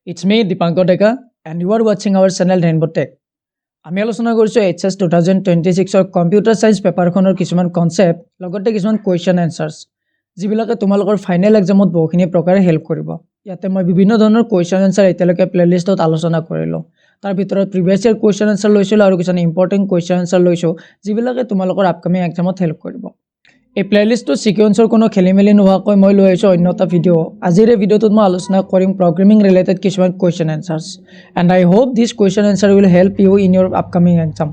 It's me, Dipankar Deka, and you are watching our channel Rainbow Tech. আমি আলোচনা কৰিছোঁ HS 2026 computer science পেপাৰখনৰ কিছুমান concept লগতে কিছুমান কোৱেশ্চন এনসাৰ্স যিবিলাকে তোমালোকৰ ফাইনেল এক্সামত বহুখিনি প্ৰকাৰে হেল্প কৰিব। ইয়াতে মই বিভিন্ন ধৰণৰ কোৱেশ্চন এনসাৰ এতিয়ালৈকে প্লেলিষ্টত আলোচনা কৰিলোঁ। তাৰ ভিতৰত প্ৰিভিয়াছ ইয়াৰ কোৱেশ্চন এনসাৰ লৈছিলোঁ আৰু কিছুমান ইম্পৰ্টেণ্ট কোৱেশ্চন এনসাৰ লৈছোঁ যিবিলাকে তোমালোকৰ আপকামিং এক্সামত হেল্প কৰিব। এই প্লেলিষ্টটো সিকুৱেন্সৰ কোনো খেলিমেলি নোহোৱাকৈ মই লৈ আহিছোঁ অন্য এটা ভিডিঅ'। আজিৰ এই ভিডিঅ'টোত মই আলোচনা কৰিম প্ৰগ্ৰামিং ৰিলেটেড কিছুমান question answers and I hope this question answer will help you in your upcoming exam.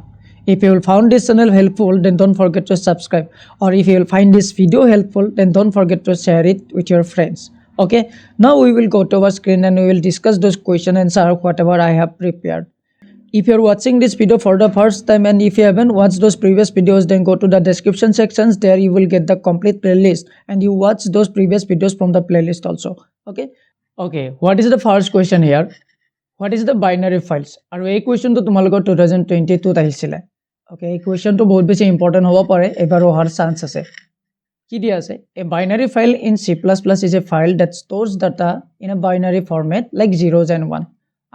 If you will found this channel helpful, then don't forget to subscribe. Or if you will find this video helpful, then don't forget to share it with your friends. Okay, now we will go to our screen and we will discuss those question answer whatever I have prepared. If you are watching this video for the first time and if you haven't watched those previous videos, then go to the description sections. There you will get the complete playlist and you watch those previous videos from the playlist also. Okay, what is the first question here? What is the binary files? আৰু এই কোৱেশ্চনটো তোমালোকৰ 2022 আহিছিলে। Okay, এই কোৱেশ্চনটো বহুত বেছি important হ'ব পাৰে, এবাৰো অহাৰ চান্স আছে। কি দিয়া আছে? A binary file in C++ is a file that stores data in a binary format like zeros and one.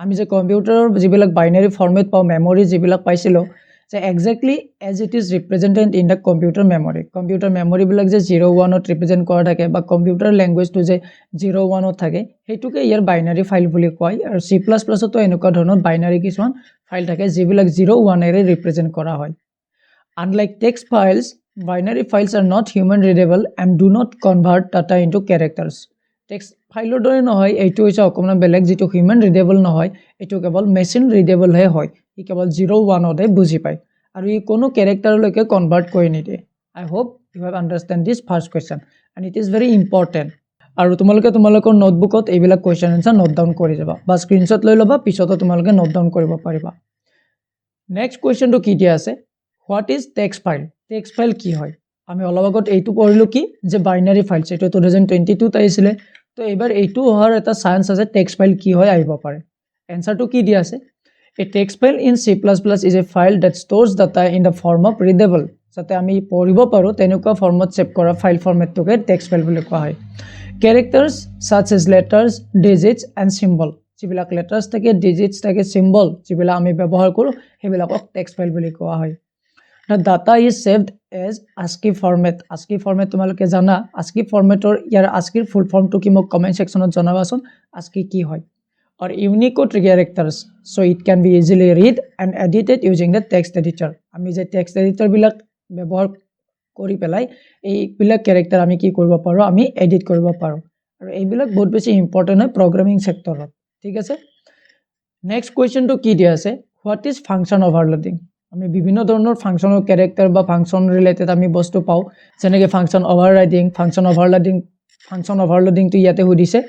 আমি যে কম্পিউটাৰৰ যিবিলাক বাইনাৰী ফৰ্মেট পাওঁ, মেমৰি যিবিলাক পাইছিলোঁ, যে exactly as it is represented in the computer memory. Computer মেমৰিবিলাক যে 0-1ত ৰিপ্ৰেজেণ্ট কৰা থাকে বা কম্পিউটাৰ লেংগুৱেজটো যে 0-1ত থাকে, সেইটোকে ইয়াৰ বাইনাৰী ফাইল বুলি কয়। আৰু C++তো এনেকুৱা ধৰণৰ বাইনাৰী কিছুমান ফাইল থাকে যিবিলাক 0-1এৰে ৰিপ্ৰেজেণ্ট কৰা হয়। Unlike text files, binary files are not human readable and do not convert data into characters. Text ফাইলৰ দৰে নহয়, এইটো হৈছে অকণমান বেলেগ, যিটো হিউমেন ৰিডেবল নহয়, এইটো কেৱল মেচিন ৰিডেবলহে হয়। ই কেৱল 0-1তে বুজি পায় আৰু ই কোনো কেৰেক্টাৰলৈকে কনভাৰ্ট কৰি নিদিয়ে। I hope you have understand this first question and it is very important. আৰু তোমালোকে তোমালোকৰ নোটবুকত এইবিলাক কুৱেশ্যন এনচাৰ নোট ডাউন কৰি যাবা বা স্ক্ৰীনশ্বট লৈ ল'বা, পিছতো তোমালোকে নোট ডাউন কৰিব পাৰিবা। নেক্সট কুৱেশ্যনটো কি দিয়া আছে? What is text file? Text file কি হয়? আমি অলপ আগত এইটো পঢ়িলোঁ কি যে বাইনাৰী ফাইলছ, এইটো 2022ত আহিছিলে। তো এইবাৰ এইটো অহাৰ এটা চান্স আছে টেক্সট ফাইল কি হয় আহিব পাৰে। এনচাৰটো কি দিয়া আছে? A text file in C++ is a file that stores data in the form of readable. যাতে আমি পঢ়িব পাৰোঁ তেনেকুৱা ফৰ্মত ছেভ কৰা ফাইল ফৰ্মেটটোকে টেক্সট ফাইল বুলি কোৱা হয়। Characters such as letters, digits and symbol. যিবিলাক লেটাৰ্ছ থাকে, ডিজিটছ থাকে, চিম্বল যিবিলাক আমি ব্যৱহাৰ কৰোঁ, সেইবিলাকক টেক্সট ফাইল বুলি কোৱা হয়। Data is saved as ASCII format. ASCII format তোমালোকে জানা। ASCII ফৰ্মেটৰ ইয়াৰ ASCIIৰ ফুল ফৰ্মটো কি মোক কমেণ্ট ছেকশ্যনত জনাবাচোন। ASCII কি হয়? or Unicode characters, so it can be easily read and edited using the text editor. আমি যে text editor বিলাক ব্যৱহাৰ কৰি পেলাই এইবিলাক ক্যাৰেক্টাৰ আমি কি কৰিব পাৰোঁ, আমি এডিট কৰিব পাৰোঁ। আৰু এইবিলাক বহুত বেছি ইম্পৰ্টেণ্ট হয় প্ৰগ্ৰামিং সেক্টৰত। ঠিক আছে, নেক্সট কুৱেশ্যনটো কি দিয়া আছে? What is function overloading? আমি বিভিন্ন ধৰণৰ ফাংচনৰ ক্যাৰেক্টাৰ বা ফাংচন ৰিলেটেড আমি বস্তু পাওঁ, যেনেকৈ ফাংচন অভাৰৰাইডিং, ফাংচন অভাৰলোডিংটো ইয়াতে সুধিছে।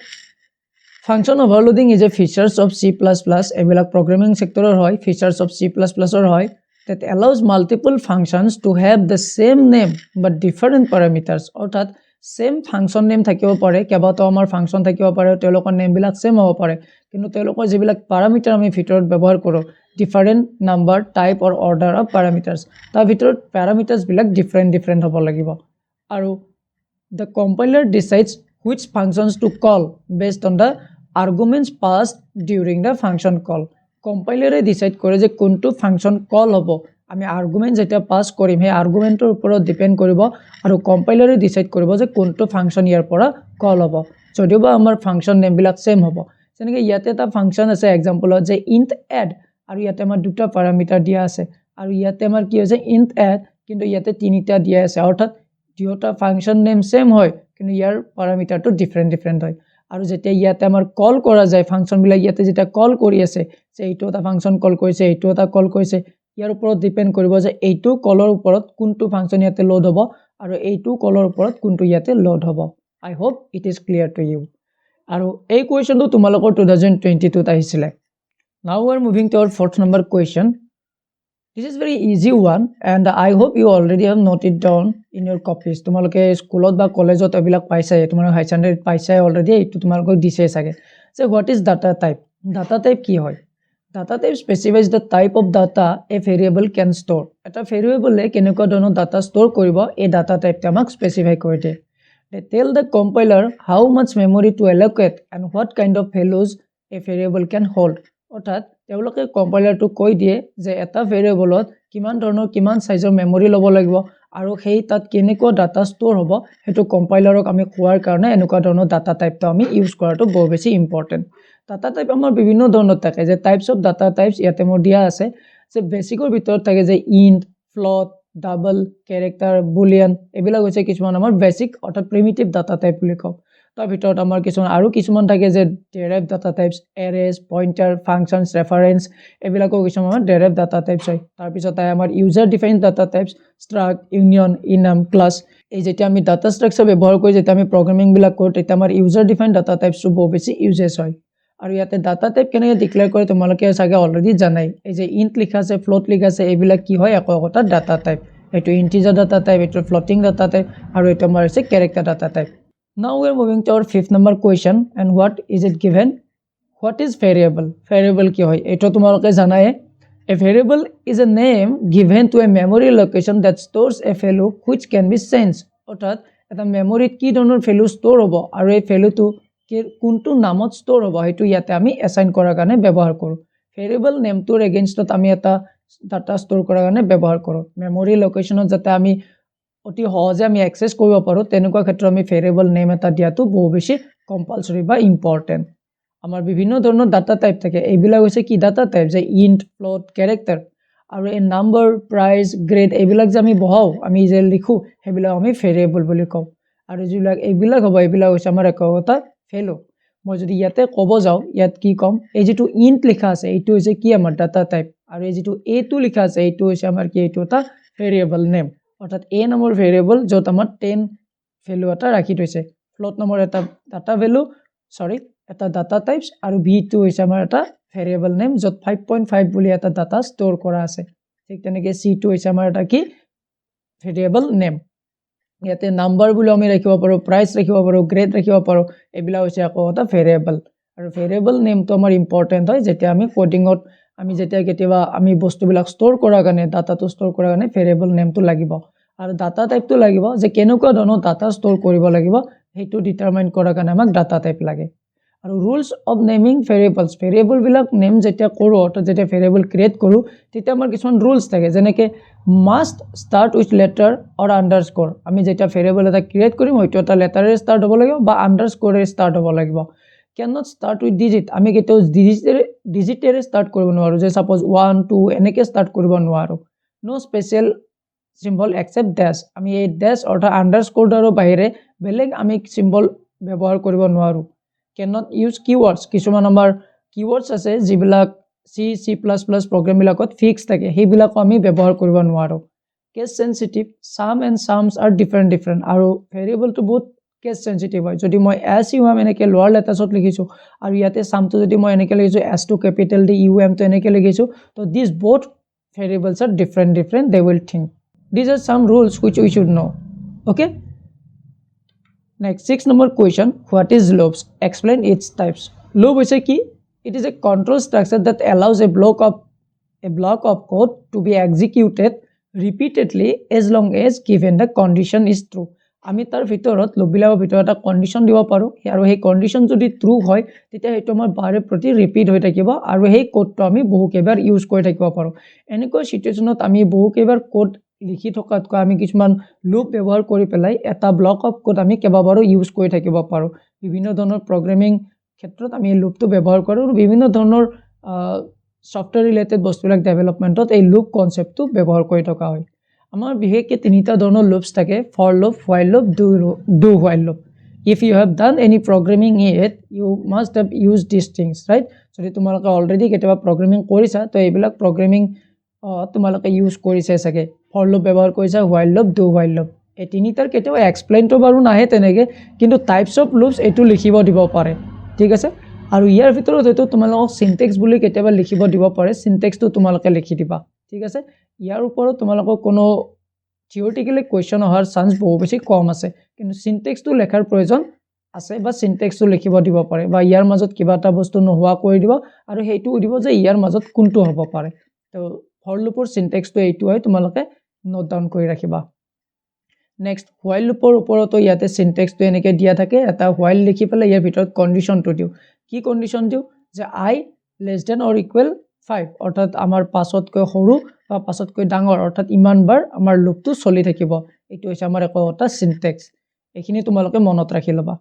Function overloading is a features of C++, এইবিলাক প্ৰগ্ৰামিং সেক্টৰৰ হয়, ফিচাৰ্ছ অফ C++ৰ হয়, that allows multiple functions to have the same name but different parameters. অৰ্থাৎ সেম ফাংচন নেম থাকিব পাৰে, কেইবাটাও আমাৰ ফাংচন থাকিব পাৰে, তেওঁলোকৰ নেমবিলাক সেম হ'ব পাৰে, কিন্তু তেওঁলোকৰ যিবিলাক পাৰামিটাৰ আমি ভিতৰত ব্যৱহাৰ কৰোঁ, different number, type or order of parameters, তাৰ ভিতৰত পাৰামিটাৰ্ছবিলাক ডিফাৰেণ্ট হ'ব লাগিব। আৰু the compiler decides which functions to call based on the arguments passed during the function call. কম্পাইলাৰে ডিসাইড কৰে যে কোনটো ফাংচন কল হ'ব। আমি আৰ্গুমেন্ট যেতিয়া পাস কৰিম, সেই আৰ্গুমেন্টৰ ওপৰত ডিপেন্ড কৰিব আৰু কম্পাইলাৰে ডিসাইড কৰিব যে কোনটো ফাংচন ইয়াৰ পৰা কল হ'ব, যদিওবা আমাৰ ফাংচন নেমবিলাক সেম হ'ব। যেনেকৈ ইয়াতে এটা ফাংচন আছে এক্সাম্পলত যে int add, আৰু ইয়াতে আমাৰ দুটা পাৰামিটাৰ দিয়া আছে, আৰু ইয়াতে আমাৰ কি হৈছে int add, কিন্তু ইয়াতে তিনিটা দিয়া আছে, অৰ্থাৎ দুটা ফাংচন নেম সেম হয় কিন্তু ইয়াৰ পাৰামিটাৰটো ডিফাৰেণ্ট হয়। আৰু যেতিয়া ইয়াতে আমাৰ কল কৰা যায় ফাংচনবিলাক, ইয়াতে যেতিয়া কল কৰি আছে যে এইটো এটা ফাংচন কল কৰিছে, এইটো এটা কল কৰিছে, ইয়াৰ ওপৰত ডিপেন্ড কৰিব যে এইটো কলৰ ওপৰত কোনটো ফাংচন ইয়াতে লোড হ'ব আৰু এইটো কলৰ ওপৰত কোনটো ইয়াতে লোড হ'ব। I hope it is clear to you. আৰু এই কুৱেশ্যনটো তোমালোকৰ 2022ত আহিছিলে। Now we are moving to our fourth number question. This is very easy one and I hope you already have noted down in your copies. তোমালোকে স্কুলত বা কলেজত এবিলাক পাইছাই, তোমালোকে হাই স্ট্যান্ডাৰ্ড পাইছাই অলৰেডি, এইটো তোমালোকক দিছে চাগে। যে what is data type? Data type কি হয়? Data type specifies the type of data a variable can store. এটা ভেৰিয়েবলে কেনেকুৱা ধৰণৰ ডাটা ষ্ট'ৰ কৰিব, এই ডাটা টাইপটো আমাক স্পেচিফাই কৰি দিয়ে। They tell the compiler how much memory to allocate and what kind of values a variable can hold অৰ্থাৎ তেওঁলোকে কম্পাইলাৰটো কৈ দিয়ে যে এটা ভেৰিয়েবলত কিমান ধৰণৰ কিমান সাইজৰ মেমৰি ল'ব লাগিব আৰু সেই তাত কেনেকুৱা ডাটা ষ্ট'ৰ হ'ব হেতু কম্পাইলাৰক আমি কোৱাৰ কাৰণে এনেকুৱা ধৰণৰ ডাটা টাইপটো আমি ইউজ কৰাটো বৰ বেছি ইম্পৰ্টেন্ট ডাটা টাইপ আমাৰ বিভিন্ন ধৰণৰ থাকে যে টাইপছ অফ ডাটা টাইপছ ইয়াতে মোৰ দিয়া আছে যে বেসিকৰ ভিতৰত থাকে যে int float double character boolean এবিলাক হৈছে কিছুমান আমাৰ বেসিক অৰ্থাৎ প্ৰিমিটিভ ডাটা টাইপ বুলি কওঁ তাৰ ভিতৰত আমাৰ কিছুমান থাকে যে derive data types arrays pointer functions reference এবিলাকৰ কিছুমান আমাৰ ডেৰাইভ ডাটা টাইপছ হয় তাৰ পিছত আমাৰ user defined data types struct union enum class এই যেতিয়া আমি ডাটা ষ্ট্ৰাকচাৰ ব্যৱহাৰ কৰি যেতিয়া আমি প্ৰগ্ৰামিং বিলাক কৰো তেতিয়া আমাৰ ইউজাৰ ডিফাইন্ড ডাটা টাইপছ বহু বেছি ইউজেছ হয় আৰু ইয়াতে ডাটা টাইপ কেনেকৈ ডিক্লেয়াৰ কৰে তোমালোকে চাগে অলৰেডি জানাই এই যে ইন্ট লিখা আছে ফ্লোট লিখা আছে এইবিলাক কি হয় একোটা ডাটা টাইপ এটো ইন্টিজাৰ ডাটা টাইপ এটো ফ্লোটিং ডাটা টাইপ আৰু এটো আমাৰ আছে character data type now we are moving to our fifth number question and what is it given what is variable variable কি হয় এটো তোমালোকে জানাই A variable is a name given to a memory location that stores a value which can be changed অৰ্থাৎ এটা মেমৰিত কি ধৰণৰ value store হ'ব আৰু এই ভ্যালুটো কোনটো নামত ষ্ট'ৰ হ'ব হেতু ইয়াতে আমি এসাইন কৰাৰ কাৰণে ব্যৱহাৰ কৰো ভেৰিয়েবল নেমটোৰ এগেইনষ্টত আমি এটা ডাটা ষ্ট'ৰ কৰাৰ কাৰণে ব্যৱহাৰ কৰো মেমৰি লোকেশনত যাতে আমি অতি সহজে আমি এক্সেস কৰিব পাৰো তেনেকুৱা ক্ষেত্ৰত আমি ভেৰিয়েবল নেম এটা দিয়াটো বহু বেছি কম্পালসৰি বা ইম্পৰ্টেন্ট আমাৰ বিভিন্ন ধৰণৰ ডাটা টাইপ থাকে এইবিলাক হৈছে কি ডাটা টাইপ যে ইন্ট ফ্লোট ক্যাৰেক্টাৰ আৰু এই নাম্বাৰ প্ৰাইস গ্ৰেড এইবিলাক যে আমি বহাও আমি যে লিখো হেবিলাক আমি ভেৰিয়েবল বুলি কওঁ আৰু যিবিলাক এইবিলাক হ'ব এইবিলাক হৈছে আমাৰ একোটা ভ্যালু মই যদি ইয়াতে ক'ব যাও ইয়াত কি কম এই যেটো ইন্ট লিখা আছে এইটো হৈছে কি আমাৰ ডাটা টাইপ আৰু এই যেটো a2 লিখা আছে এইটো হৈছে আমাৰ কি এইটো এটা ভেৰিয়েবল নেম অৰ্থাৎ a নামৰ ভেৰিয়েবল যত আমাৰ 10 ভ্যালু এটা ৰাখি থৈছে ফ্লোট নামৰ এটা ডাটা ভ্যালু এটা ডাটা টাইপছ আৰু v2 হৈছে আমাৰ এটা ভেৰিয়েবল নেম যত 5.5 বুলি এটা ডাটা ষ্ট'ৰ কৰা আছে ঠিক তেনেকৈ c2 হৈছে আমাৰ এটা কি ভেৰিয়েবল নেম ইয়াতে নাম্বাৰ বুলি আমি ৰাখিব পাৰো প্ৰাইস ৰাখিব পাৰো গ্ৰেড ৰাখিব পাৰো এবিলা হৈছে এটা ভেৰিয়েবল আৰু ভেৰিয়েবল নেমটো আমাৰ ইম্পৰ্টেন্ট হয় যেতিয়া আমি কোডিংত আমি যেতিয়া কেতিয়াবা আমি বস্তুবিলাক ষ্ট'ৰ কৰাৰ কাৰণে ডাটাটো ষ্ট'ৰ কৰাৰ কাৰণে ভেৰিয়েবল নেমটো লাগিব আৰু ডাটা টাইপটো লাগিব যে কেনেকুৱা ধৰণৰ ডাটা ষ্ট'ৰ কৰিব লাগিব হেতু ডিটাৰমাইন কৰাৰ কাৰণে আমাক ডাটা টাইপ লাগে আৰু rules of naming variables variable বিলাক নেম যেতিয়া কৰো অৰ্থাৎ যেতিয়া ভেৰিয়েবল ক্ৰিয়েট কৰো তেতিয়া আমাৰ কিছুমান ৰুলছ থাকে যেনেকৈ must start with letter or underscore আমি যেতিয়া ভেৰিয়েবল এটা ক্ৰিয়েট কৰিম হয়তো এটা লেটাৰেৰে ষ্টাৰ্ট হ'ব লাগিব বা আন্ডাৰস্কোৰেৰে ষ্টাৰ্ট হ'ব লাগিব can not start with digit আমি কেতিয়াও ডিজিটেৰে ষ্টাৰ্ট কৰিব নোৱাৰো যে সাপোজ 1 2 এনেকৈ ষ্টাৰ্ট কৰিব নোৱাৰো নো স্পেশাল সিম্বল এক্সেপ্ট ড্যাশ আমি এই ড্যাশ অৰ্থাৎ আন্ডাৰস্কোৰ আৰু বাহিৰে বেলেগ আমি সিম্বল ব্যৱহাৰ কৰিব নোৱাৰো cannot use keywords কিছুমান আমাৰ keywords আছে যিবিলাক C++ program বিলাকত ফিক্স থাকে হেবিলাকো আমি ব্যৱহাৰ কৰিব নোৱাৰো case sensitive sum and sums are different আৰু ভেৰিয়েবল টো বহুত কেছ সেনসিটিভ হয় যদি মই SUM এনেকৈ লোৱাৰ লেটাছত লিখিছো আৰু ইয়াতে সামটো যদি মই এনেকৈ লিখিছো S to capital D UM তো এনেকৈ লিখিছো তো these both variables are different they will think these are some rules which we should know okay Next, 6 number question. What is loops? Explain its types. Loop is a key. It is a control structure that allows a block of code to be executed repeatedly as long as given the condition is true. আমি তাৰ ভিতৰত loop বিলাকৰ ভিতৰত এটা condition দিব পাৰো আৰু সেই কন্ডিশন যদি ট্ৰু হয় তেতিয়া হেতু আমাৰ বাৰে প্ৰতি ৰিপিট হৈ থাকিব আৰু সেই কোডটো আমি বহু কেবাৰ ইউজ কৰি থাকিব পাৰো এনেকুৱা সিচুৱেচনত আমি বহু কেবাৰ কোড লিখি থকাতকৈ আমি কিছুমান লুপ ব্যৱহাৰ কৰি পেলাই এটা ব্লক অফ কোড আমি কেবাবাৰো ইউজ কৰি থাকিব পাৰো বিভিন্ন ধৰণৰ প্ৰগ্ৰামিং ক্ষেত্ৰত আমি লুপটো ব্যৱহাৰ কৰো আৰু বিভিন্ন ধৰণৰ সফটওয়্যাৰ ৰিলেটেড বস্তুবিলাক ডেভেলপমেন্টত এই লুপ কনসেপ্টটো ব্যৱহাৰ কৰি থকা হয় আমাৰ বিশেষকৈ তিনিটা ধৰণৰ লুপছ থাকে for loop while loop do while loop if you have done any programming yet you must have used these things right যদি তোমালোকে অলৰেডি কেতিয়াবা প্ৰগ্ৰামিং কৰিছা তো এইবিলাক প্ৰগ্ৰামিং তোমালোকে ইউজ কৰিছে চাগে ফৰ লুপ ব্যৱহাৰ কৰিছা while loop do while loop এই তিনিটাৰ কেতিয়াবা এক্সপ্লেইনটো বাৰু নাহে তেনেকৈ কিন্তু টাইপছ অফ লুপছ এইটো লিখিব দিব পাৰে ঠিক আছে আৰু ইয়াৰ ভিতৰত হয়তো তোমালোকক সিনট্যাক্স বুলি কেতিয়াবা লিখিব দিব পাৰে সিনট্যাক্সটো তোমালোকে লিখি দিবা ঠিক আছে ইয়াৰ ওপৰত তোমালোকক কোনো থিওৰিটিক্যালি কোৱেশ্চন অহাৰ চান্স বহু বেছি কম আছে কিন্তু সিনট্যাক্সটো লেখাৰ প্ৰয়োজন আছে বা সিনট্যাক্সটো লিখিব দিব পাৰে বা ইয়াৰ মাজত কিবা এটা বস্তু নোহোৱা কৰি দিব আৰু হেতু দিব যে ইয়াৰ মাজত কোনটো হ'ব পাৰে তো ফৰ লুপৰ সিনট্যাক্সটো এইটো হয় তোমালোকে নোট ডাউন কৰি ৰাখিবা নেক্সট while লুপৰ ওপৰতো ইয়াতে সিনট্যাক্সটো এনেকৈ দিয়া থাকে এটা while লিখি পেলাই ইয়াৰ ভিতৰত কন্ডিশনটো দিও কি কন্ডিশন দিও যে I less than or equal 5 অৰ্থাৎ আমাৰ 5তকৈ সৰু বা 5তকৈ ডাঙৰ অৰ্থাৎ ইমান বাৰ আমাৰ লুপটো চলি থাকিব এইটো হৈছে আমাৰ এটা সিনট্যাক্স এইখিনি তোমালোকে মনত ৰাখি লবা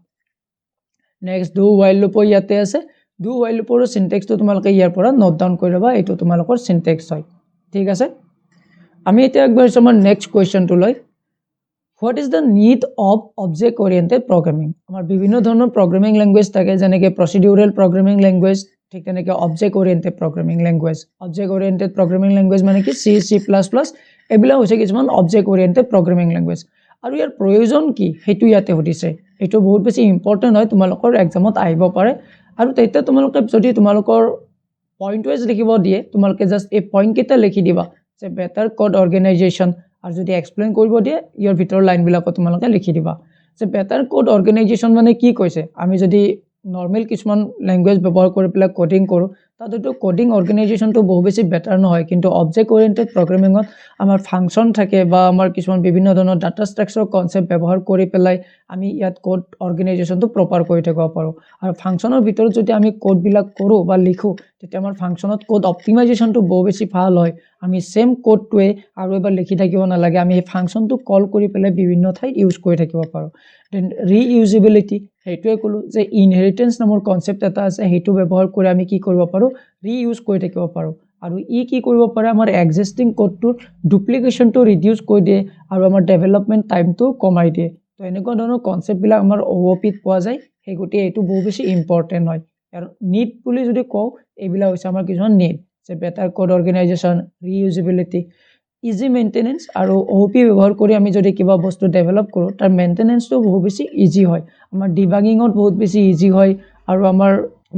নেক্সট ডু while লুপ ইয়াতে আছে ডু while লুপৰ সিনট্যাক্সটো তোমালোকে ইয়াৰ পৰা নোট ডাউন কৰি লবা এইটো তোমালোকৰ সিনট্যাক্স হয় ঠিক আছে আমি এতিয়া একবাৰ আমাৰ নেক্সট কোৱেশ্চনটো লৈ What is the need of object oriented programming? আমাৰ বিভিন্ন ধৰণৰ প্ৰগ্ৰামিং ল্যাঙ্গুৱেজ থাকে যেনেকৈ procedural programming language ঠিক তেনেকৈ object oriented programming language object oriented programming language মানে কি C C++ এবিলা হৈছে কিছুমান object oriented programming language আৰু ইয়াৰ প্ৰয়োজন কি হেতু ইয়াতে হদিছে এটো বহুত বেছি ইম্পৰ্টেন্ট হয় তোমালোকৰ এক্সামত আহিব পাৰে আৰু তেতিয়া তোমালোকে যদি তোমালোকৰ পইণ্ট ওয়াইজ লিখিব দিয়ে তোমালোকে জাস্ট এই পইণ্ট কেইটা লিখি দিবা যে বেটাৰ কোড অৰ্গানাইজেশ্যন আৰু যদি এক্সপ্লেইন কৰিব দিয়ে ইয়াৰ ভিতৰ লাইন বিলাকত তোমালোকে লিখি দিবা যে বেটাৰ কোড অৰ্গানাইজেশ্যন মানে কি কৈছে আমি যদি নৰমাল কিছুমান ল্যাঙ্গুৱেজ ব্যৱহাৰ কৰি পেলাই কোডিং কৰো তাতো কোডিং অৰ্গানাইজেশ্যনটো বহু বেছি বেটাৰ নহয় কিন্তু অবজেক্ট ওৰিয়েন্টেড প্ৰগ্ৰামিংত আমাৰ ফাংচন থাকে বা আমাৰ কিছুমান বিভিন্ন ধৰণৰ ডাটা ষ্ট্ৰাকচাৰ কনসেপ্ট ব্যৱহাৰ কৰি পেলাই আমি ইয়াত কোড অৰ্গানাইজেশ্যনটো প্ৰপাৰ কৰি থাকিব পাৰো আৰু ফাংচনৰ ভিতৰত যদি আমি কোড বিলাক কৰো বা লিখো তেতিয়া আমাৰ ফাংচনত কোড অপটিমাইজেশ্যনটো বহু বেছি ভাল হয় আমি সেম কোডটোৱে আৰু এবাৰ লিখি থাকিব নালাগে আমি এই ফাংচনটো কল কৰি পেলাই বিভিন্ন ঠাইত ইউজ কৰি থাকিব পাৰো দেন ৰিইউজেবিলিটি হেতুৱে কলো যে ইনহেৰিটেন্স নামৰ কনসেপ্ট এটা আছে হেতু ব্যৱহাৰ কৰি আমি কি কৰিব পাৰো ৰিইউজ কৰি থাকিব পাৰো আৰু ই কি কৰিব পাৰে আমাৰ এক্সিস্টিং কোডটোৰ ডুপ্লিকেশনটো ৰিডিউস কৰি দিয়ে আৰু আমাৰ ডেভেলপমেন্ট টাইমটো কমাই দিয়ে তো এনেকুৱা ধৰণৰ কনসেপ্ট বিলাক আমাৰ OOP-ত পোৱা যায় হেগুটি এটো বহু বেছি ইম্পৰ্টেন্ট হয় আৰু নিড বুলি যদি কও এবিলা হৈছে আমাৰ কিছুমান নিড যে better code organisation ৰিইউজেবিলিটি easy maintenance আৰু OOP ব্যৱহাৰ কৰি আমি যদি কিবা বস্তু ডেভেলপ কৰো তাৰ মেইনটেনেন্সটো বহু বেছি ইজি হয় আমাৰ ডিবাগিংত বহুত বেছি ইজি হয় আৰু আমাৰ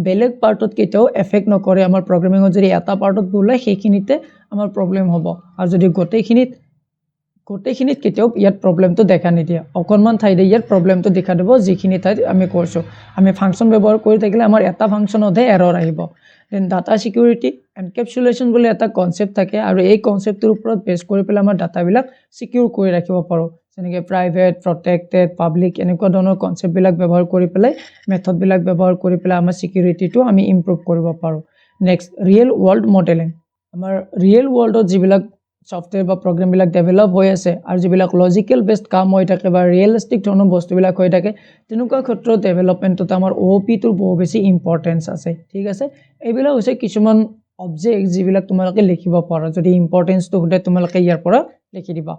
বেলেগ পাৰ্টত কেটাও এফেক্ট নকৰে আমাৰ প্ৰগ্ৰামিংত যদি এটা পাৰ্টত ভুল হয় সেইখিনিতে আমাৰ প্ৰবলেম হ'ব আৰু যদি গোটেইখিনিত কেটাও ইয়াত প্ৰবলেমটো দেখা নিদিয়ে অকনমান ঠাইতে ইয়াত প্ৰবলেমটো দেখা দিব যিখিনি ঠাইত আমি কৰিছো আমি ফাংচন ব্যৱহাৰ কৰি থাকিলে আমাৰ এটা ফাংচনতহে এৰৰ আহিব দেন ডাটা সিকিউৰিটি এনকেপসুলেশন বুলি এটা কনসেপ্ট থাকে আৰু এই কনসেপ্টৰ ওপৰত বেস কৰি পেলাই আমাৰ ডাটা বিলাক সিকিউৰ কৰি ৰাখিব পাৰো যেনেকৈ প্ৰাইভেট প্ৰটেক্টেড পাব্লিক এনেকুৱা ধৰণৰ কনসেপ্ট বিলাক ব্যৱহাৰ কৰি পেলাই মেথড বিলাক ব্যৱহাৰ কৰি পেলাই আমাৰ সিকিউৰিটিটো আমি ইমপ্ৰুভ কৰিব পাৰো নেক্সট ৰিয়েল ওয়াৰ্ল্ড মডেলিং আমাৰ ৰিয়েল ওয়াৰ্ল্ডত যিবিলাক সফটওয়্যাৰ বা প্ৰগ্ৰাম বিলাক ডেভেলপ হৈ আছে আৰু যিবিলাক লজিক্যাল বেসড কাম হৈ থাকে বা ৰিয়েলিস্টিক ধৰণৰ বস্তুবিলাক হৈ থাকে তেনেকুৱা ক্ষেত্ৰত ডেভেলপমেন্টত আমাৰ OOP টোৰ বহু বেছি ইম্পৰ্টেন্স আছে ঠিক আছে এইবিলাক হৈছে কিছুমান অবজেক্ট যিবিলাক তোমালোকে লিখিব পাৰা যদি ইম্পৰ্টেন্সটো হতে তোমালোকে ইয়াৰ পৰা লিখি দিবা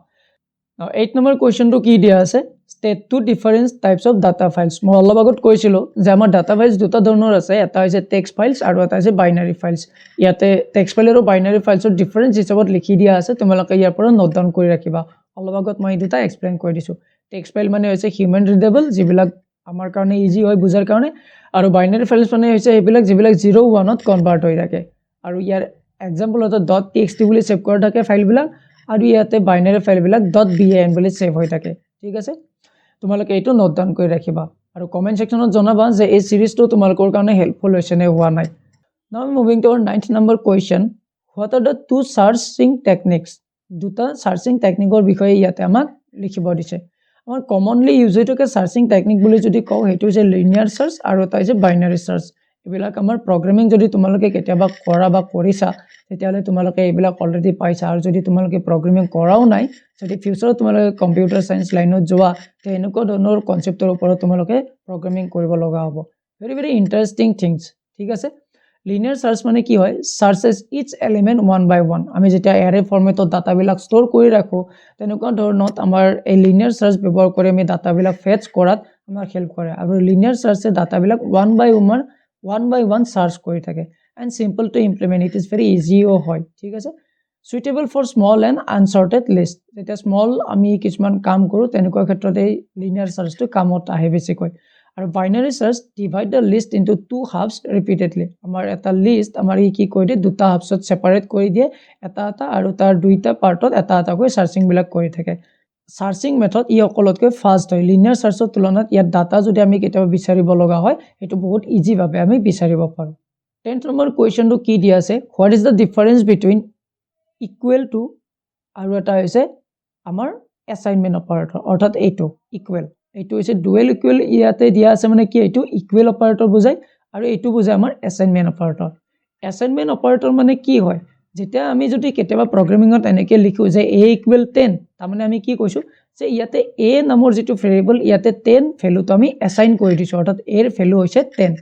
Now 8 number question to কি দিয়া আছে state two different types of data files মই অলপ আগত কৈছিলো যে আমাৰ data files দুটা ধৰণৰ আছে এটা হৈছে text files আৰু এটা হৈছে binary files ইয়াতে text file আৰু binary files ৰ ডিফাৰেন্স হিচাপত লিখি দিয়া আছে তোমালোকে ইয়াৰ পৰা নোট ডাউন কৰি ৰাখিবা অলপ আগত মই দুটা এক্সপ্লেইন কৰি দিছো text file মানে হৈছে হিউম্যান ৰিডেবল যিবিলাক আমাৰ কাৰণে ইজি হয় বুজাৰ কাৰণে আৰু binary files মানে হৈছে এইবিলাক যিবিলাক 0 1 ত কনভাৰ্ট হৈ থাকে আৰু ইয়াৰ এক্সাম্পল এটা .txt বুলি সেভ কৰা থাকে ফাইল বিলাক আৰু ইয়াতে বাইনাৰি ফাইল বিলাক .ban বুলি সেভ হৈ থাকে ঠিক আছে তোমালোকে এটো নোট ডাউন কৰি ৰাখিবা আৰু কমেন্ট সেকশনত জনাবা যে এই সিৰিজটো তোমালোকৰ কাৰণে হেল্পফুল হৈছে নে হোৱা নাই now moving to our 9th number question what are the two searching techniques দুটা সার্চিং টেকনিকৰ বিষয়ে ইয়াতে আমাক লিখিব দিছে আমাৰ কমনলি ইউজ হৈ থকা সাৰ্চিং টেকনিক বুলি যদি কও হেতু যে লিনিয়াৰ সাৰ্চ আৰু এটা যে বাইনাৰি সাৰ্চ এবিলাক আমাৰ প্ৰগ্ৰামিং যদি তোমালোকে কেতিয়াবা কৰা বা কৰিছা তেতিয়ালে তোমালোকে এবিলাক অলৰেডি পাইছা আৰু যদি তোমালোকে প্ৰগ্ৰামিং কৰাও নাই যদি ফিউচাৰত তোমালোকে কম্পিউটাৰ সায়েন্স লাইনত যোৱা তে এনেকুৱা ধৰণৰ কনসেপ্টৰ ওপৰত তোমালোকে প্ৰগ্ৰামিং কৰিব লগা হ'ব very ইন্টাৰেষ্টিং থিংস ঠিক আছে লিনিয়াৰ সাৰ্চ মানে কি হয় সাৰ্চেস ইচ এলিমেন্ট ওয়ান বাই ওয়ান আমি যেতিয়া এৰে ফৰমেটত ডাটা বিলাক ষ্টৰ কৰি ৰাখো তেনেকুৱা ধৰণত আমাৰ এই লিনিয়াৰ সাৰ্চ ব্যৱহাৰ কৰি আমি ডাটা বিলাক ফেচ কৰাত আমাৰ হেল্প কৰে আৰু লিনিয়াৰ সাৰ্চে ডাটা বিলাক one by one search কৰি থাকে and simple to implement it is very easy হয় ঠিক আছে suitable for small and unsorted list এটা small আমি কিছুমান কাম কৰো তেনেকুৱা ক্ষেত্ৰত এই linear search টো কামত আহে বেছিকৈ আৰু binary search divide the list into two halves repeatedly আমাৰ এটা লিষ্ট আমাৰ কি কৰি দিয়ে দুটা হাফছত সেপাৰেট কৰি দিয়ে এটা আৰু তাৰ দুইটা পাৰ্টত এটা কৈ সাৰ্চিং বিলাক কৰি থাকে সাৰ্চিং মেথড ই অকলতকৈ ফাস্ট হয় লিনিয়াৰ সাৰ্চৰ তুলনাত ইয়াত ডাটা যদি আমি কেতিয়াবা বিচাৰিব লগা হয় এটো বহুত ইজি ভাবে আমি বিচাৰিব পাৰো 10th নম্বৰ কোৱেশ্চনটো কি দিয়া আছে what is the difference between equal to আৰু এটা হৈছে আমাৰ অ্যাসাইনমেন্ট অপাৰেটৰ অৰ্থাৎ এইটো ইকুৱেল এইটো হৈছে ডুৱেল ইকুৱেল ইয়াতে দিয়া আছে মানে কি এইটো ইকুৱেল অপাৰেটৰ বুজায় আৰু এইটো বুজায় আমাৰ এছাইনমেণ্ট অপাৰেটৰ এছাইনমেণ্ট অপাৰেটৰ মানে কি হয় যেতিয়া আমি যদি কেতিয়াবা প্ৰগ্ৰামিঙত এনেকৈ লিখোঁ যে a = 10 তাৰমানে আমি কি কৈছোঁ যে ইয়াতে a নামৰ যিটো ভেৰিয়েবল ইয়াতে 10 ভেলুটো আমি এছাইন কৰি দিছোঁ অৰ্থাৎ a ৰ ভেলু হৈছে 10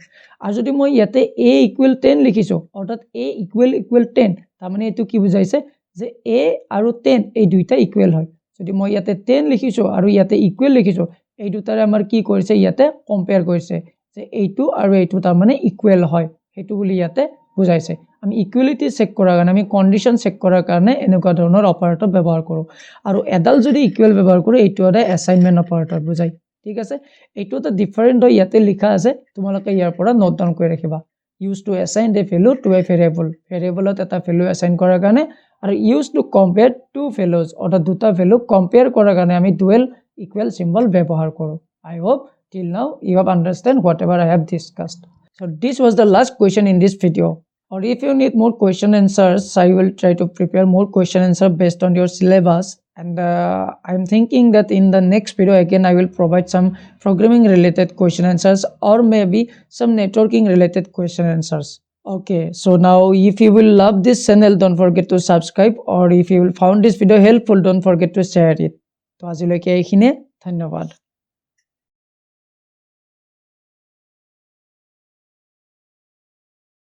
আৰু যদি মই ইয়াতে a = 10 লিখিছোঁ অৰ্থাৎ a = 10 তাৰমানে এইটো কি বুজাইছে যে a আৰু 10 এই দুইটা ইকুৱেল হয় যদি মই ইয়াতে 10 লিখিছোঁ আৰু ইয়াতে ইকুৱেল লিখিছোঁ এই দুটাৰে আমাৰ কি কৰিছে ইয়াতে কম্পেয়াৰ কৰিছে যে এইটো আৰু এইটো তাৰমানে ইকুৱেল হয় সেইটো বুলি ইয়াতে বুজাইছে আমি ইকুৱেলিটি চেক কৰাৰ কাৰণে আমি কণ্ডিশ্যন চেক কৰাৰ কাৰণে এনেকুৱা ধৰণৰ অপাৰেটৰ ব্যৱহাৰ কৰোঁ আৰু এডাল যদি ইকুৱেল ব্যৱহাৰ কৰোঁ এইটো এটা এছাইনমেণ্ট অপাৰেটৰ বুজায় ঠিক আছে এইটো এটা ডিফাৰেণ্ট হয় ইয়াতে লিখা আছে তোমালোকে ইয়াৰ পৰা নোট ডাউন কৰি ৰাখিবা use to assign a value to a variable ভেৰিয়েবলত এটা ভেলু এছাইন কৰাৰ কাৰণে আৰু use to compare two values অৰ্থাৎ দুটা ভেলু কম্পেয়াৰ কৰাৰ কাৰণে আমি ডুৱেল ইকুৱেল চিম্বল ব্যৱহাৰ কৰোঁ I hope till now you have understand whatever I have discussed. So this was the last question in this video. Or if you need more question answers, I will try to prepare more question answer based on your syllabus. And I'm thinking that in the next video again I will provide some programming related question answers or maybe some networking related question answers. Okay, so now if you will love this channel, don't forget to subscribe. Or if you will found this video helpful, don't forget to share it. So আজিলৈকে এইখিনিয়ে ধন্যবাদ